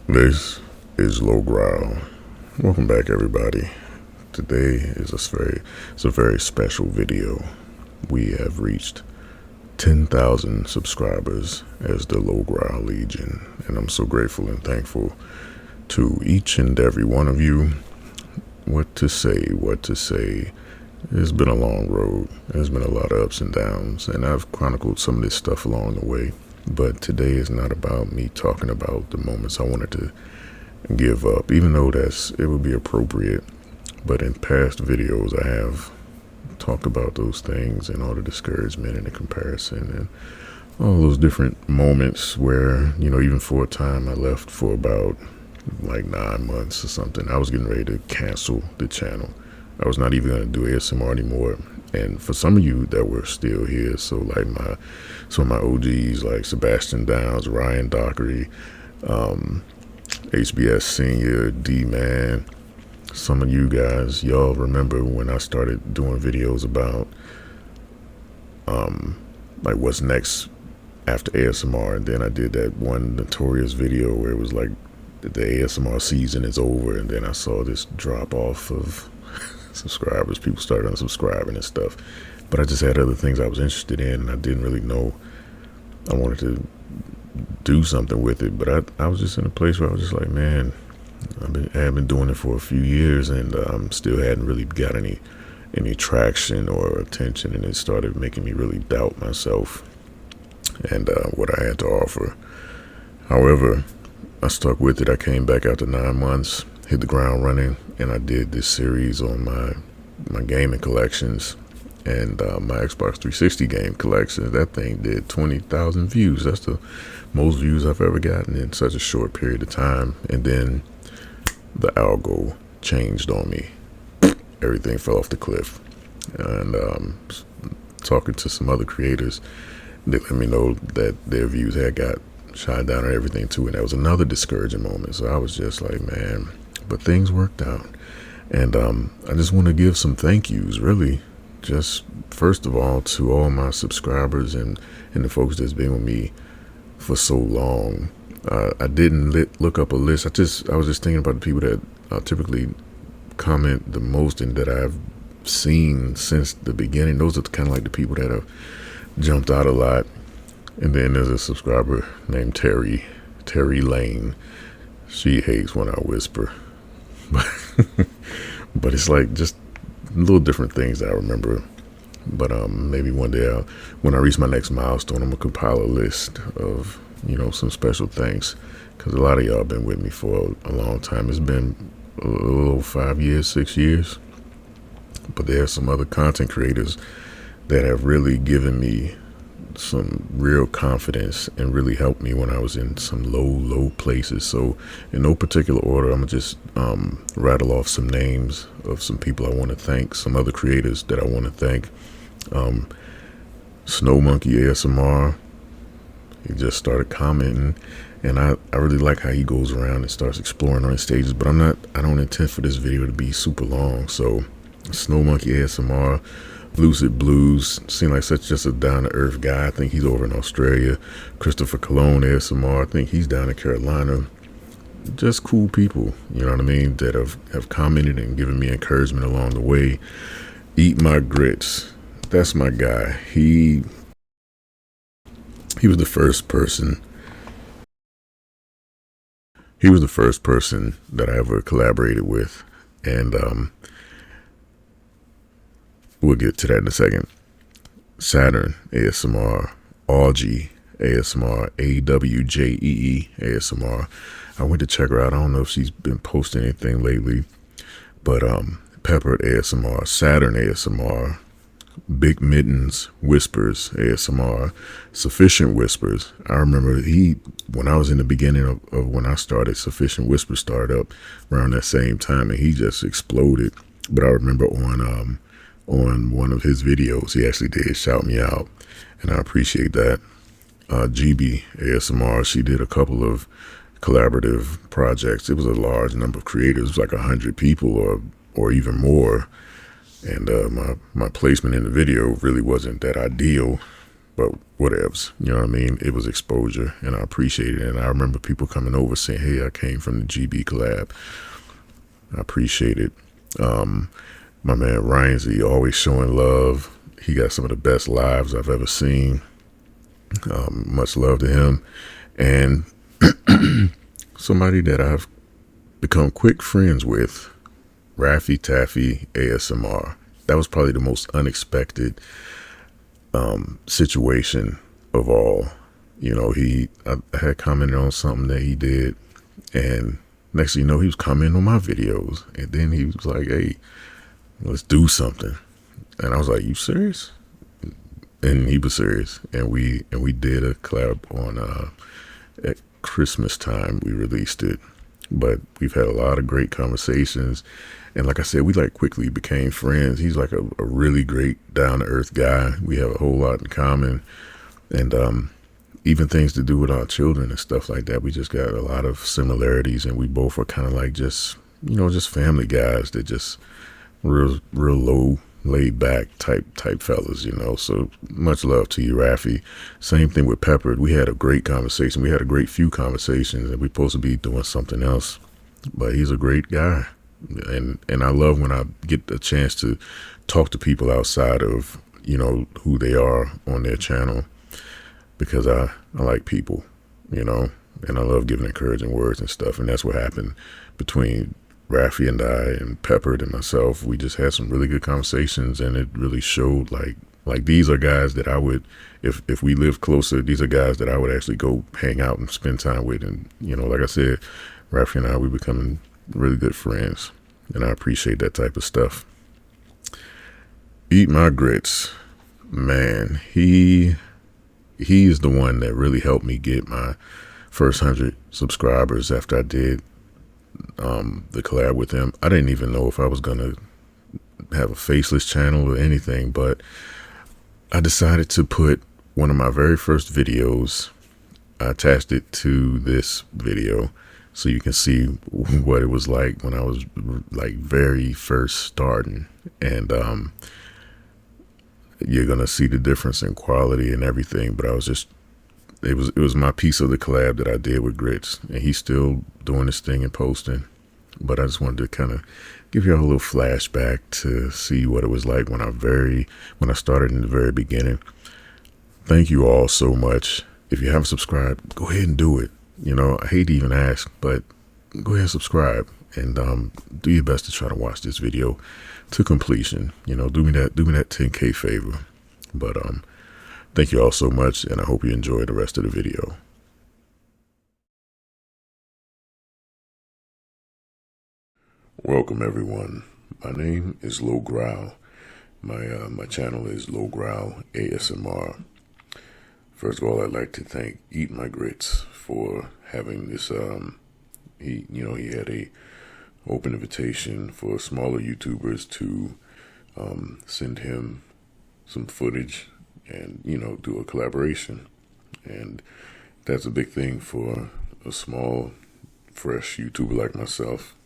This is Low Growl. Welcome back, everybody. Today is it's a very special video. We have reached 10,000 subscribers as the Low Growl Legion, and I'm so grateful and thankful to each and every one of you. What to say. It's been a long road. There's been a lot of ups and downs, and I've chronicled some of this stuff along the way. But today is not about me talking about the moments I wanted to give up, even though it would be appropriate. But in past videos, I have talked about those things and all the discouragement and the comparison and all those different moments where, even for a time I left for about like 9 months or something. I was getting ready to cancel the channel. I was not even going to do ASMR anymore. And for some of you that were still here, so like some of my OGs like Sebastian Downs, Ryan Dockery, HBS Senior, D-Man, some of you guys, y'all remember when I started doing videos about like what's next after ASMR, and then I did that one notorious video where it was like the ASMR season is over, and then I saw this drop off of subscribers. People started unsubscribing and stuff, but I just had other things I was interested in, and I didn't really know I wanted to do something with it. But I was just in a place where I was just like, man, I have been doing it for a few years, and still hadn't really got any traction or attention, and it started making me really doubt myself and what I had to offer. However, I stuck with it. I came back after 9 months, hit the ground running, and I did this series on my gaming collections and my Xbox 360 game collection. That thing did 20,000 views. That's the most views I've ever gotten in such a short period of time. And then the algo changed on me. Everything fell off the cliff. And talking to some other creators, they let me know that their views had got shot down and everything too. And that was another discouraging moment. So I was just like, man, but things worked out. And I just want to give some thank yous, really. Just first of all to all my subscribers and the folks that's been with me for so long. I didn't look up a list. I was just thinking about the people that typically comment the most and that I've seen since the beginning. Those are kind of like the people that have jumped out a lot. And then there's a subscriber named Terry Lane. She hates when I whisper. But it's like just little different things that I remember. But maybe one day when I reach my next milestone, I'm gonna compile a list of some special thanks, because a lot of y'all been with me for a long time. It's been a little 5 years, 6 years. But there are some other content creators that have really given me some real confidence and really helped me when I was in some low places. So in no particular order, I'm gonna just rattle off some names of some people I want to thank, some other creators that I want to thank. Snow Monkey ASMR, he just started commenting, and I really like how he goes around and starts exploring on his stages, but I don't intend for this video to be super long. So Snow Monkey ASMR, Lucid Blues, seemed like such just a down-to-earth guy. I think he's over in Australia. Christopher Cologne ASMR, I think he's down in Carolina. Just cool people, you know what I mean, that have commented and given me encouragement along the way. Eat My Grits, that's my guy. He was the first person. He was the first person that I ever collaborated with, and we'll get to that in a second. Saturn ASMR, Augie ASMR, AWJEE ASMR. I went to check her out. I don't know if she's been posting anything lately, but Peppered ASMR, Saturn ASMR, Big Mittens Whispers ASMR, Sufficient Whispers. I remember when I was in the beginning of when I started, Sufficient Whispers started up around that same time, and he just exploded. But I remember on one of his videos, he actually did shout me out, and I appreciate that. GB ASMR, she did a couple of collaborative projects. It was a large number of creators, it was like 100 people or even more, and my placement in the video really wasn't that ideal, but whatevs, you know what I mean? It was exposure, and I appreciate it. And I remember people coming over saying, hey, I came from the GB collab. I appreciate it. My man Ryan Z always showing love. He got some of the best lives I've ever seen. Much love to him. And somebody that I've become quick friends with, Raffy Taffy ASMR. That was probably the most unexpected situation of all. You know, I had commented on something that he did, and next thing you know, he was commenting on my videos, and then he was like, hey, let's do something. And I was like, you serious? And he was serious, and we did a collab on at Christmas time. We released it, but we've had a lot of great conversations, and like I said, we like quickly became friends. He's like a really great down-to-earth guy. We have a whole lot in common, and even things to do with our children and stuff like that. We just got a lot of similarities, and we both are kind of like just family guys that just real low, laid back type fellas, So much love to you, Raffy. Same thing with Peppered. We had a great conversation. We had a great few conversations, and we're supposed to be doing something else, but he's a great guy. And I love when I get the chance to talk to people outside of, who they are on their channel, because I like people, and I love giving encouraging words and stuff. And that's what happened between Raffy and I and Peppered and myself. We just had some really good conversations, and it really showed like these are guys that I would, if we lived closer, these are guys that I would actually go hang out and spend time with. And, like I said, Raffy and I, we're becoming really good friends, and I appreciate that type of stuff. Eat My Grits, man, he is the one that really helped me get my first 100 subscribers after I did the collab with him. I didn't even know if I was gonna have a faceless channel or anything, but I decided to put one of my very first videos, I attached it to this video so you can see what it was like when I was like very first starting, and you're gonna see the difference in quality and everything. But it was my piece of the collab that I did with Grits, and he's still doing this thing and posting. But I just wanted to kind of give you all a little flashback to see what it was like when I started in the very beginning. Thank you all so much. If you haven't subscribed, go ahead and do it. I hate to even ask, but go ahead and subscribe, and do your best to try to watch this video to completion. Do me that 10K favor. But thank you all so much, and I hope you enjoy the rest of the video. Welcome everyone. My name is Low Growl. My channel is Low Growl ASMR. First of all, I'd like to thank Eat My Grits for having this. He had a open invitation for smaller YouTubers to send him some footage and do a collaboration, and that's a big thing for a small, fresh YouTuber like myself.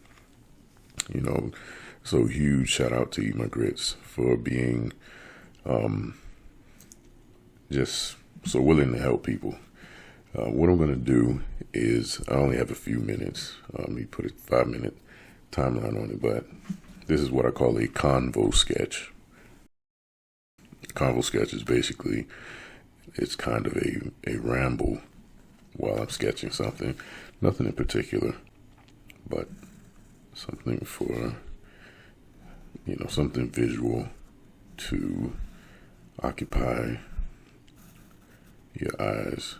So huge shout out to Eat My Grits for being just so willing to help people. What I'm gonna do is, I only have a few minutes. He put a 5-minute timeline on it, but this is what I call a convo sketch. A convo sketch is basically, it's kind of a ramble while I'm sketching something. Nothing in particular, but something for, something visual to occupy your eyes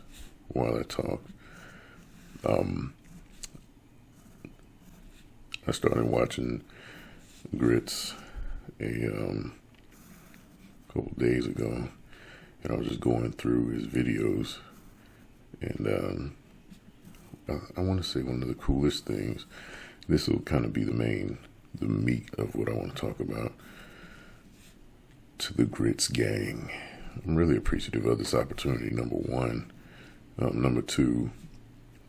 while I talk. I started watching Grits a couple days ago, and I was just going through his videos, and I want to say one of the coolest things, this will kind of be the meat of what I want to talk about. To the Grits gang, I'm really appreciative of this opportunity, number one. Number two,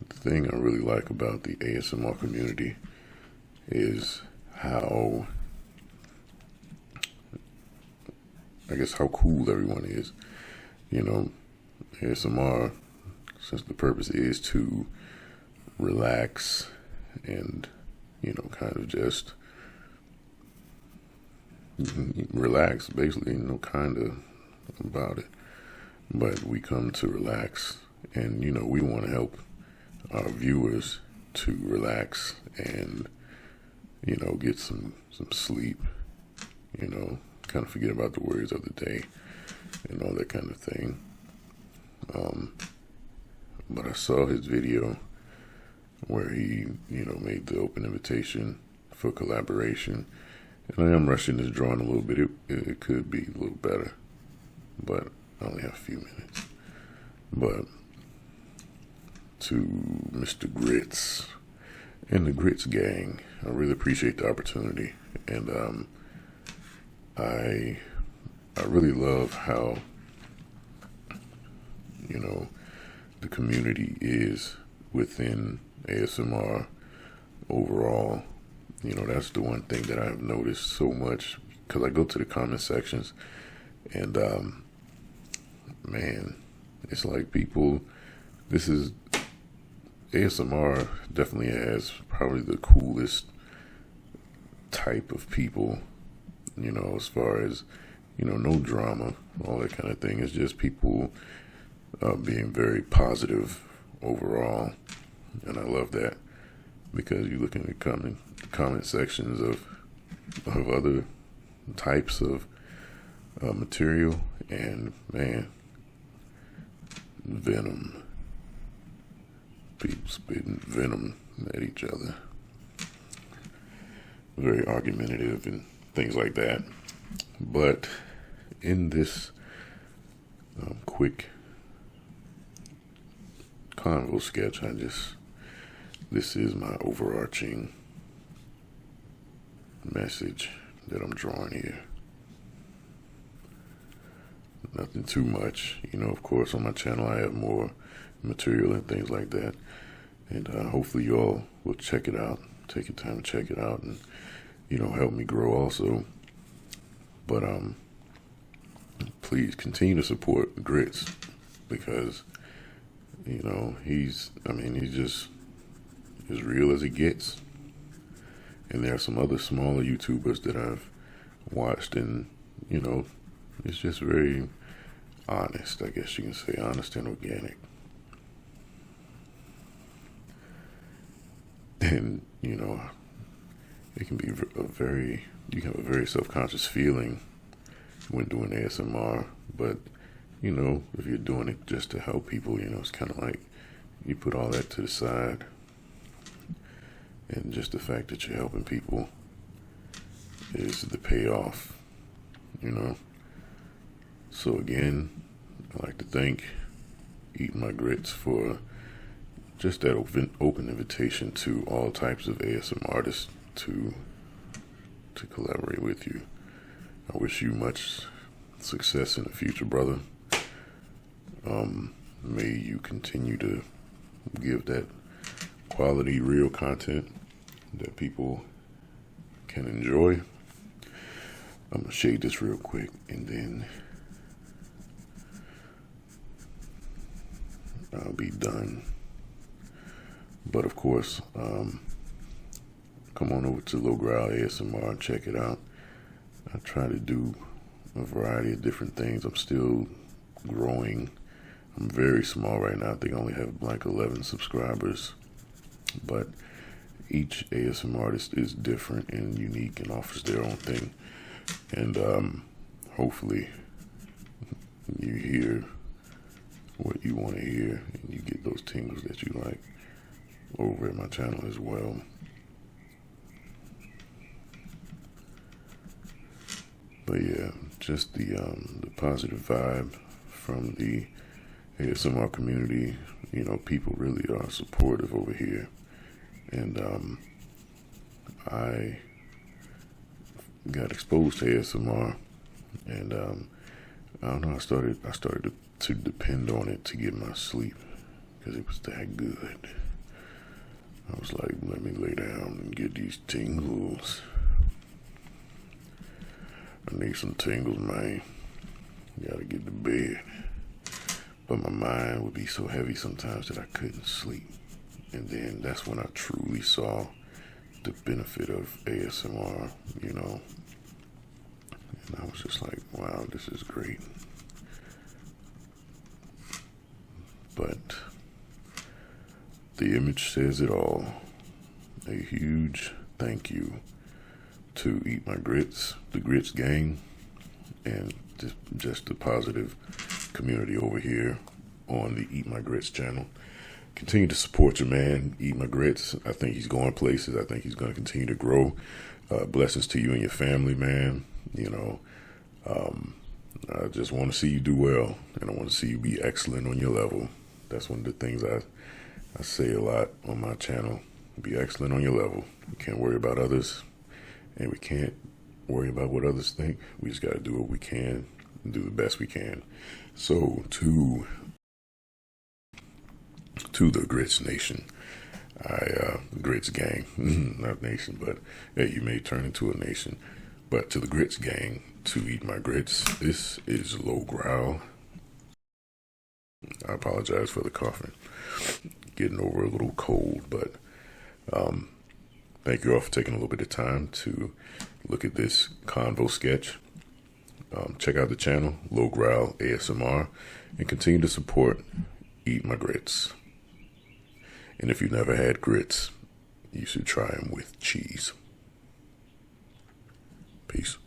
the thing I really like about the ASMR community is how cool everyone is. ASMR, since the purpose is to relax and, kind of just relax, basically, kind of about it. But we come to relax, and, we want to help our viewers to relax and, get some sleep, kind of forget about the worries of the day and all that kind of thing. But I saw his video where he, made the open invitation for collaboration. And I am rushing this drawing a little bit. It could be a little better, but I only have a few minutes. But to Mr. Grits and the Grits gang, I really appreciate the opportunity. And I really love how, the community is within ASMR overall. That's the one thing that I've noticed so much, because I go to the comment sections, and man, it's like people, this is, ASMR definitely has probably the coolest type of people, as far as, no drama, all that kind of thing. It's just people being very positive overall, and I love that, because you look in the comment sections of other types of material, and man, venom, people spitting venom at each other, very argumentative and things like that. But in this quick convo sketch, this is my overarching message that I'm drawing here. Nothing too much, of course on my channel I have more material and things like that, and hopefully you all will check it out, take your time to check it out, and help me grow also. But please continue to support Grits, because he's just as real as he gets. And there are some other smaller YouTubers that I've watched, and it's just very honest, I guess you can say, honest and organic. And it can be you can have a very self-conscious feeling when doing ASMR, but if you're doing it just to help people, it's kind of like you put all that to the side, and just the fact that you're helping people is the payoff, So again, I'd like to thank Eat My Grits for just that open invitation to all types of ASMR artists to collaborate with you. I wish you much success in the future, brother. May you continue to give that quality, real content that people can enjoy. I'm gonna shade this real quick, and then I'll be done. But of course, come on over to Lil Growl ASMR and check it out. I try to do a variety of different things. I'm still growing. I'm very small right now. I think I only have like 11 subscribers. But each ASMR artist is different and unique and offers their own thing. And hopefully you hear what you want to hear, and you get those tingles that you like over at my channel as well. But yeah, just the positive vibe from the ASMR community. People really are supportive over here, and I got exposed to ASMR, and I don't know. I started to depend on it to get my sleep, because it was that good. I was like, let me lay down and get these tingles. I need some tingles, man. Gotta get to bed. but my mind would be so heavy sometimes that I couldn't sleep. And then that's when I truly saw the benefit of ASMR, you know. And I was just like, wow, this is great. But the image says it all. A huge thank you to Eat My Grits, the Grits gang, and just the positive community over here on the Eat My Grits channel. Continue to support your man, Eat My Grits. I think he's going places. I think he's going to continue to grow. Blessings to you and your family, man. You know, I just want to see you do well, and I want to see you be excellent on your level. That's one of the things I say a lot on my channel. Be excellent on your level. We can't worry about others, and we can't worry about what others think. We just got to do what we can and do the best we can. So to the Grits Nation, Grits gang, not nation, but hey, you may turn into a nation. But to the Grits gang, to Eat My Grits, this is Low Growl. I apologize for the coughing. Getting over a little cold, but thank you all for taking a little bit of time to look at this convo sketch. Check out the channel, Low Growl ASMR, and continue to support Eat My Grits. And if you've never had grits, you should try them with cheese. Peace.